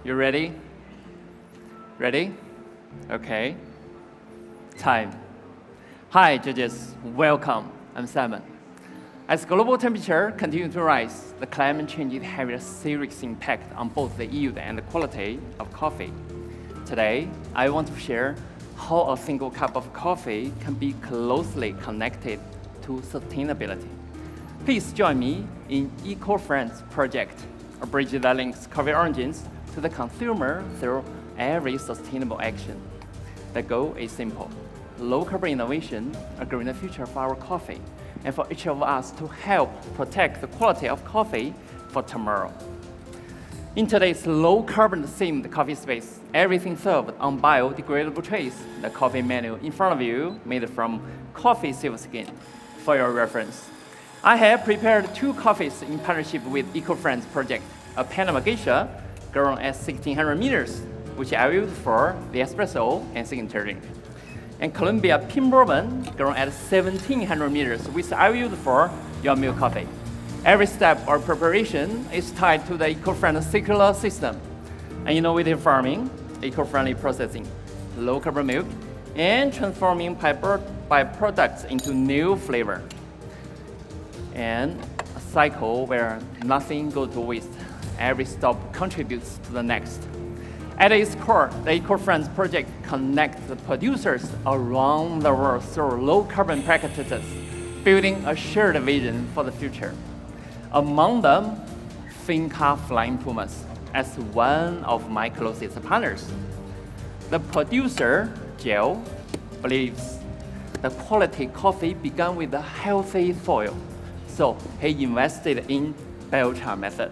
You ready? Ready? Okay. Time. Hi, judges. Welcome. I'm Simon. As global temperature continues to rise, the climate change is having a serious impact on both the yield and the quality of coffee. Today, I want to share how a single cup of coffee can be closely connected to sustainability. Please join me in Eco-Friends project, a bridge that links coffee origins to the consumer through every sustainable action. The goal is simple: low carbon innovation, a greener future for our coffee, and for each of us to help protect the quality of coffee for tomorrow. In today's low-carbon themed coffee space, everything served on biodegradable trays. The coffee menu in front of you made from coffee silver skin. For your reference, I have prepared 2 coffees in partnership with Eco-Friends project, a Panama Geisha grown at 1600 meters, which I use for the espresso and signature drink, and Colombia Pin Bourbon grown at 1700 meters, which I use for your milk coffee. Every step of preparation is tied to the eco-friendly circular system, and innovative farming, eco-friendly processing, low-carbon milk, and transforming byproducts into new flavor. And a cycle where nothing goes to waste. Every stop contributes to the next. At its core, the Eco-Friends project connects the producers around the world through low-carbon practices, building a shared vision for the future. Among them, Finca Flying Pumas, as one of my closest partners. The producer, Jill, believes the quality coffee began with a healthy soil, so he invested in biochar method.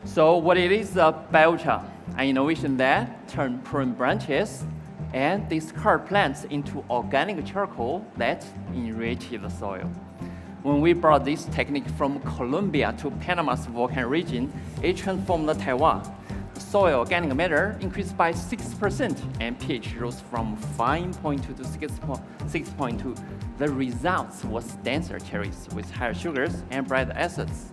So what it is a biochar? An innovation that turns prune branches and discard plants into organic charcoal that enriches the soil. When we brought this technique from Colombia to Panama's volcanic region, it transformed Taiwan. Soil organic matter increased by 6% and pH rose from 5.2 to 6.2. The results was denser cherries with higher sugars and bright acids,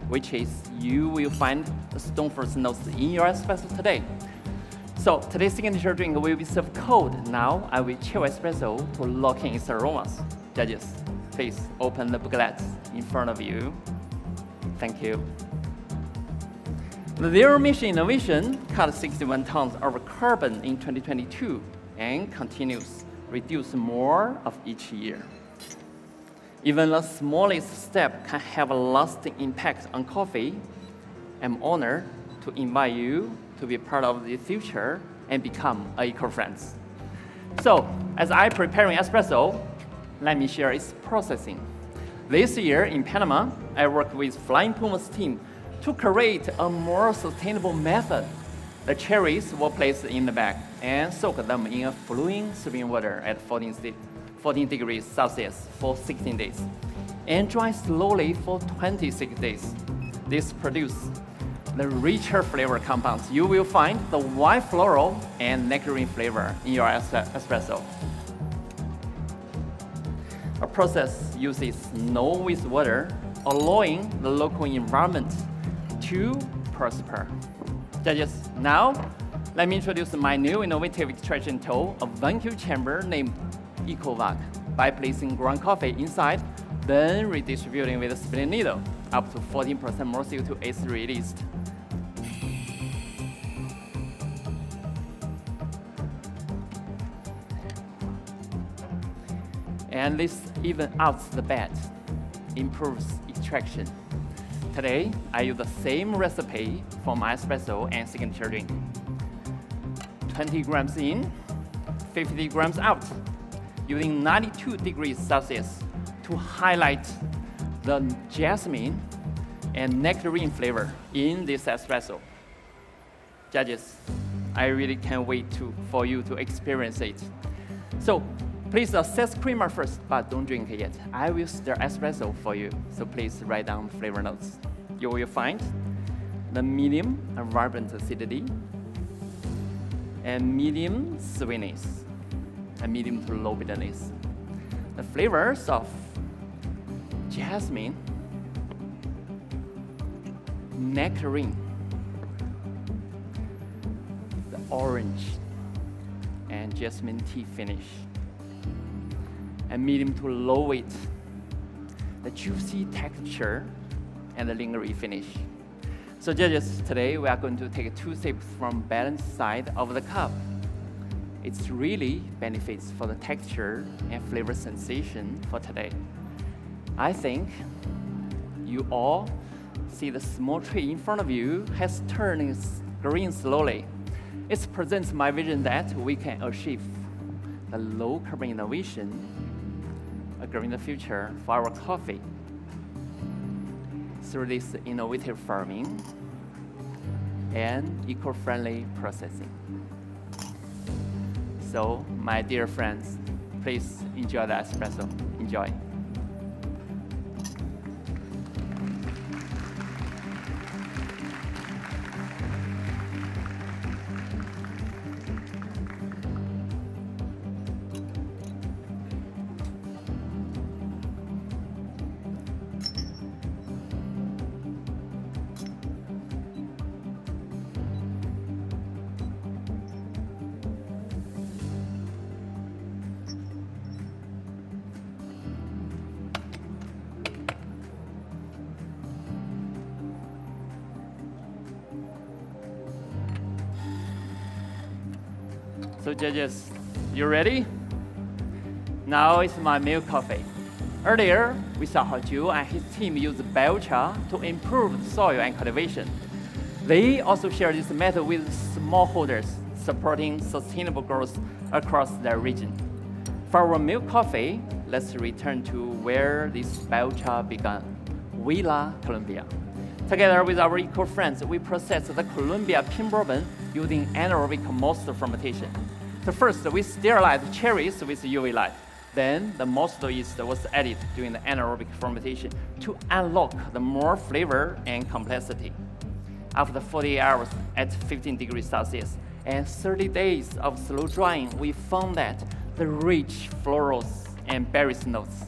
which is you will find the Stoneforth notes in your espresso today. So today's signature drink will be served cold. Now I will chill espresso to lock in its aromas. Judges, please open the booklets in front of you. Thank you. The zero-emission innovation cut 61 tons of carbon in 2022 and continues reduce more of each year. Even the smallest step can have a lasting impact on coffee. I'm honored to invite you to be part of the future and become eco-friends. So, as I preparing espresso, let me share its processing. This year in Panama, I worked with Flying Puma's team to create a more sustainable method. The cherries were placed in the bag and soak them in a flowing spring water at 14 degrees Celsius for 16 days, and dry slowly for 26 days. This produces the richer flavor compounds. You will find the white floral and nectarine flavor in your espresso. A process uses snow with water, allowing the local environment to prosper. Judges, now let me introduce my new innovative extraction tool, a vacuum chamber named EcoVac. By placing ground coffee inside, then redistributing with a spinning needle, up to 14% more CO2 is released. And this even out the bed, improves extraction. Today, I use the same recipe for my espresso and signature drink. 20 grams in, 50 grams out, using 92 degrees Celsius to highlight the jasmine and nectarine flavor in this espresso. Judges, I really can't wait for you to experience it. So please assess creamer first, but don't drink it yet. I will stir espresso for you, so please write down flavor notes. You will find the medium and vibrant acidity, and medium sweetness, and medium to low bitterness. The flavors of jasmine, nectarine, the orange and jasmine tea finish, and medium to low weight, the juicy texture and the lingering finish. So judges, today we are going to take 2 sips from balanced side of the cup. It's really benefits for the texture and flavor sensation for today. I think you all see the small tree in front of you has turned green slowly. It presents my vision that we can achieve the low carbon innovation, a greener future for our coffee through this innovative farming and eco-friendly processing. So, my dear friends, please enjoy the espresso. Enjoy. So judges, you ready? Now it's my milk coffee. Earlier, we saw how Joe and his team used biochar to improve the soil and cultivation. They also share this method with smallholders, supporting sustainable growth across their region. For our milk coffee, let's return to where this biochar began, Villa, Colombia. Together with our eco-friends, we processed the Colombia pin bourbon using anaerobic malt fermentation. So first, we sterilized cherries with UV light. Then, the malt yeast was added during the anaerobic fermentation to unlock the more flavor and complexity. After 48 hours at 15 degrees Celsius and 30 days of slow drying, we found that the rich florals and berries notes.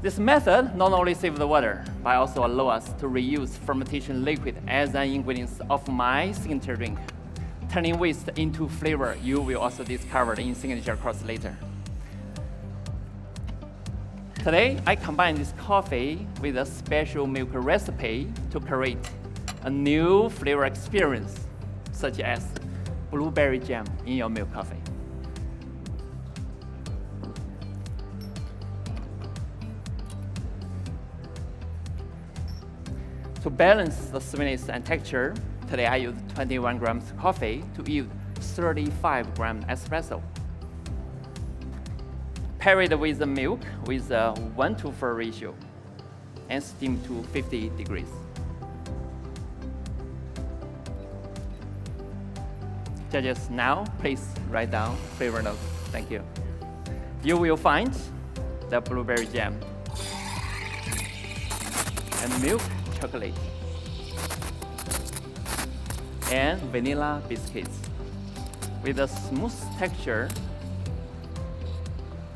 This method not only saves the water, but also allows us to reuse fermentation liquid as an ingredient of my signature drink, turning waste into flavor you will also discover in signature course later. Today, I combine this coffee with a special milk recipe to create a new flavor experience, such as blueberry jam in your milk coffee. To balance the sweetness and texture, today I use 21 grams coffee to yield 35 grams espresso. Pair it with the milk with a 1:4 ratio and steam to 50 degrees. Judges, now please write down flavor notes. Thank you. You will find the blueberry jam and milk chocolate and vanilla biscuits with a smooth texture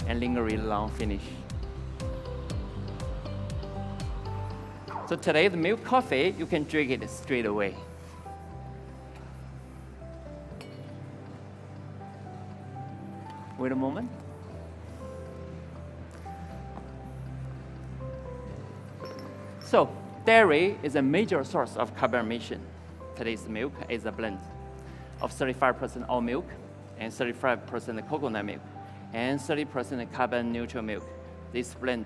and lingering long finish. So today, the milk coffee, you can drink it straight away. Wait a moment. So, dairy is a major source of carbon emission. Today's milk is a blend of 35% all milk and 35% coconut milk and 30% carbon neutral milk. This blend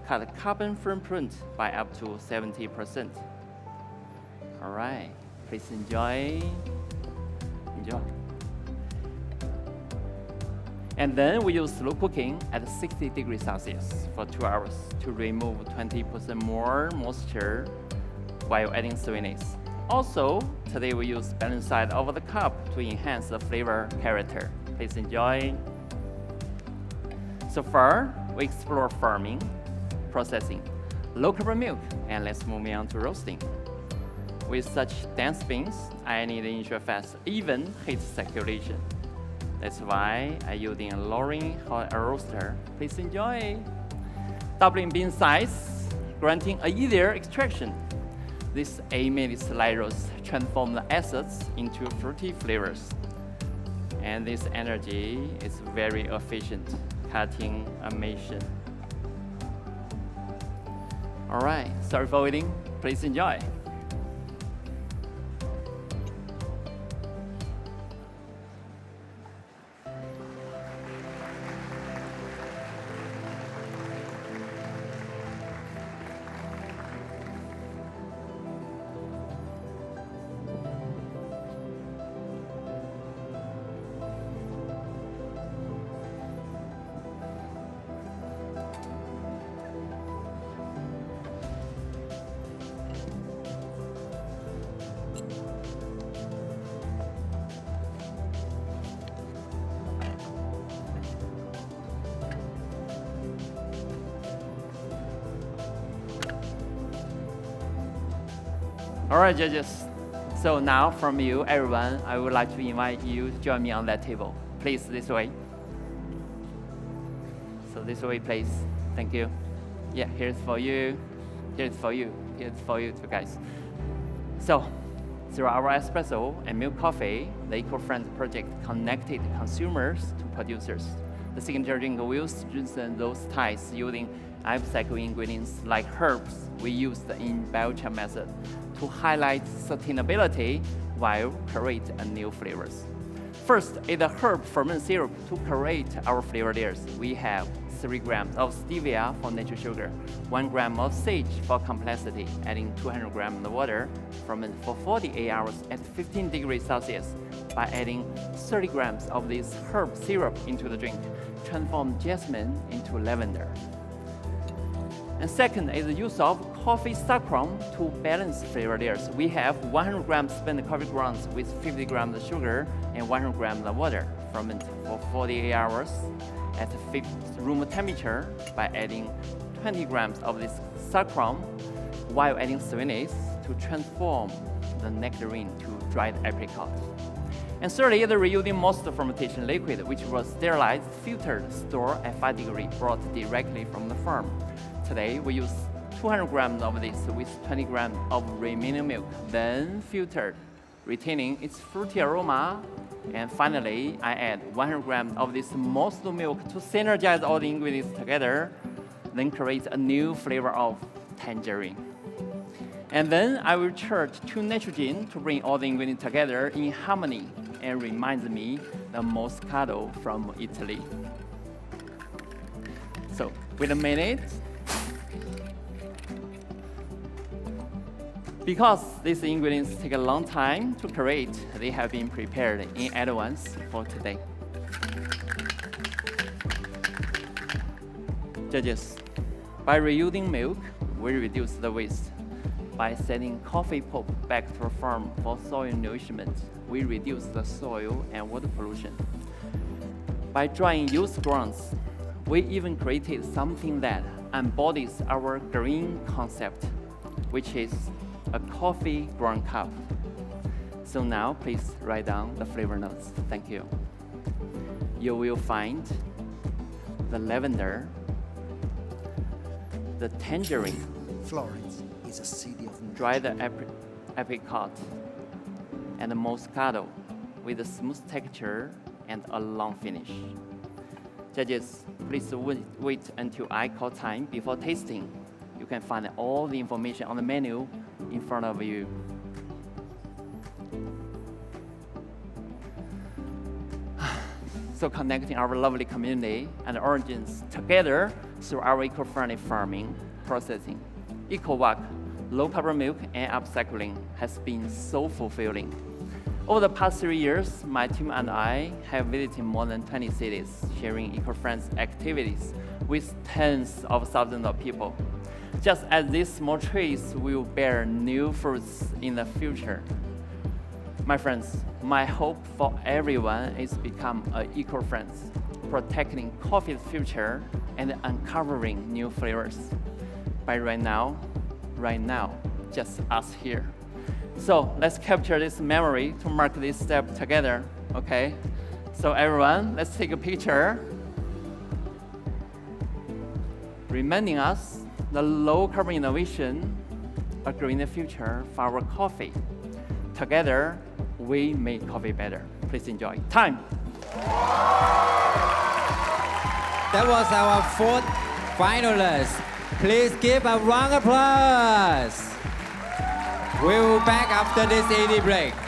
cut the carbon footprint by up to 70%. All right, please enjoy. Enjoy. And then we use slow cooking at 60 degrees Celsius for 2 hours to remove 20% more moisture while adding sweetness. Also, today we use balanced side of the cup to enhance the flavor character. Please enjoy. So far, we explore farming, processing, low carbon milk, and let's move on to roasting. With such dense beans, I need to ensure fast, even heat circulation. That's why I'm using a lowering hot roaster. Please enjoy. Doubling bean size, granting a easier extraction. these 8-minute sliders transform the acids into fruity flavors. And this energy is very efficient, cutting emission. All right, sorry for waiting. Please enjoy. All right, judges. So now from you, everyone, I would like to invite you to join me on that table. Please, this way. So this way, please. Thank you. Yeah, here's for you. Here's for you. Here's for you too, guys. So, through our Espresso and Milk Coffee, the eco-friendly project connected consumers to producers. The signature drink will strengthen those ties using upcycled ingredients like herbs we used in biochar method to highlight sustainability while create new flavors. First is the herb ferment syrup to create our flavor layers. We have 3 grams of stevia for natural sugar, 1 gram of sage for complexity, adding 200 grams of water, ferment for 48 hours at 15 degrees Celsius. By adding 30 grams of this herb syrup into the drink, transform jasmine into lavender. And second is the use of coffee saffron to balance flavor layers. We have 100 grams spent coffee grounds with 50 grams of sugar and 100 grams of water. Ferment for 48 hours at room temperature by adding 20 grams of this saffron while adding sweetness to transform the nectarine to dried apricot. And thirdly, the reusing most fermentation liquid, which was sterilized, filtered, stored at 5 degrees, brought directly from the farm. Today, we use 200 grams of this with 20 grams of remaining milk, then filtered, retaining its fruity aroma. And finally, I add 100 grams of this mosto milk to synergize all the ingredients together, then create a new flavor of tangerine. And then I will charge 2 nitrogen to bring all the ingredients together in harmony and reminds me the Moscato from Italy. So, wait a minute. Because these ingredients take a long time to create, they have been prepared in advance for today. Judges, by reusing milk, we reduce the waste. By sending coffee pulp back to the farm for soil nourishment, we reduce the soil and water pollution. By drying used grounds, we even created something that embodies our green concept, which is a coffee ground cup. So now, please write down the flavor notes. Thank you. You will find the lavender, the tangerine, Florence is a city of dried apricot, and the Moscato with a smooth texture and a long finish. Judges, please wait until I call time before tasting. You can find all the information on the menu in front of you. So connecting our lovely community and origins together through our eco-friendly farming, processing, eco-work, low-carbon milk, and upcycling has been so fulfilling. Over the past 3 years, my team and I have visited more than 20 cities, sharing eco-friendly activities with tens of thousands of people. Just as these small trees will bear new fruits in the future. My friends, my hope for everyone is become eco-friendly, protecting coffee's future and uncovering new flavors. But right now, just us here. So let's capture this memory to mark this step together, okay? So everyone, let's take a picture, reminding us the low carbon innovation a greener future for our coffee. Together, we make coffee better. Please enjoy. Time. That was our fourth finalist. Please give a round of applause. We'll be back after this 80 break.